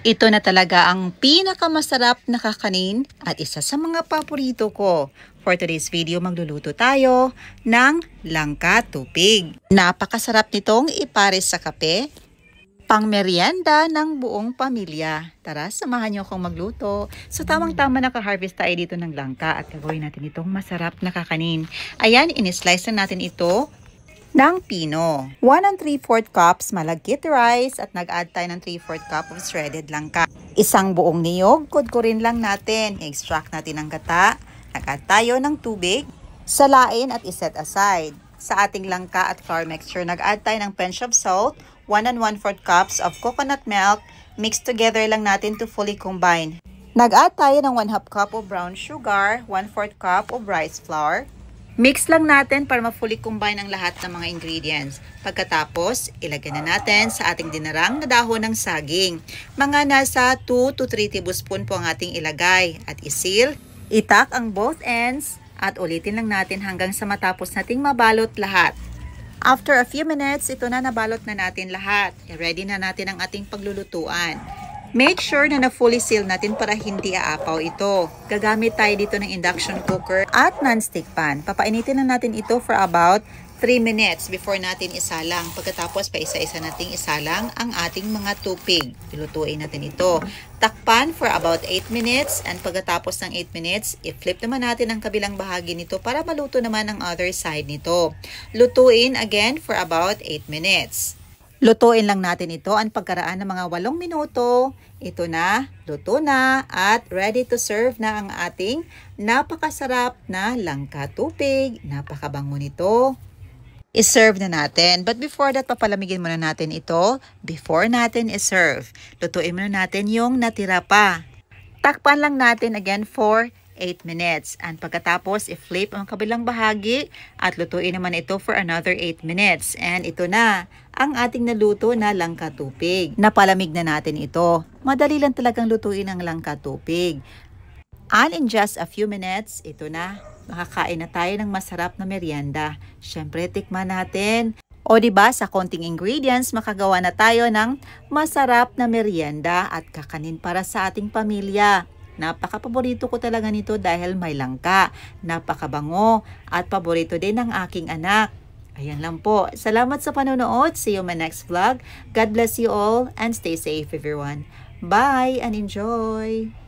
Ito na talaga ang pinakamasarap na kakanin at isa sa mga paborito ko. For today's video, magluluto tayo ng langka tupig. Napakasarap nitong ipares sa kape, pang merienda ng buong pamilya. Tara, samahan niyo akong magluto. So tamang-tama naka-harvest tayo dito ng langka at gagawin natin itong masarap na kakanin. Ayan, in-slice na natin ito ng pino. 1 3/4 cups malagkit rice at nag-add tayo ng 3/4 cup of shredded langka. Isang buong niyog, kudkurin lang natin. I-extract natin ang gata. Nag-add tayo ng tubig. Salain at iset aside. Sa ating langka at flour mixture, nag-add tayo ng pinch of salt, 1 1/4 cups of coconut milk. Mix together lang natin to fully combine. Nag-add tayo ng 1/2 cup of brown sugar, 1/4 cup of rice flour. Mix lang natin para ma-fully combine ang lahat ng mga ingredients. Pagkatapos, ilagay na natin sa ating dinarang na dahon ng saging. Mga nasa 2 to 3 tablespoon po ang ating ilagay. At isil, itak ang both ends at ulitin lang natin hanggang sa matapos nating mabalot lahat. After a few minutes, ito na nabalot na natin lahat. Ready na natin ang ating paglulutuan. Make sure na na-fully seal natin para hindi aapaw ito. Gagamit tayo dito ng induction cooker at non-stick pan. Papainitin na natin ito for about 3 minutes before natin isalang. Pagkatapos, paisa-isa nating isalang ang ating mga tupig. Ilutuin natin ito. Takpan for about 8 minutes and pagkatapos ng 8 minutes, i-flip naman natin ang kabilang bahagi nito para maluto naman ang other side nito. Lutuin again for about 8 minutes. Lutuin lang natin ito ang pagkaraan ng mga 8 minuto. Ito na, luto na at ready to serve na ang ating napakasarap na langka tupig. Napakabango nito. I-serve na natin. But before that, papalamigin muna natin ito before natin i-serve. Lutuin muna natin yung natira pa. Takpan lang natin again for 8 minutes. And pagkatapos, i-flip ang kabilang bahagi at lutuin naman ito for another 8 minutes. And ito na ang ating naluto na langka tupig. Napalamig na natin ito. Madali lang talagang lutuin ang langka tupig. And in just a few minutes, ito na. Makakain na tayo ng masarap na merienda. Syempre, tikman natin. O diba, sa konting ingredients, makagawa na tayo ng masarap na merienda at kakanin para sa ating pamilya. Napaka-paborito ko talaga nito dahil may langka, napakabango at paborito din ng aking anak. Ayan lang po. Salamat sa panonood. See you in my next vlog. God bless you all and stay safe everyone. Bye and enjoy!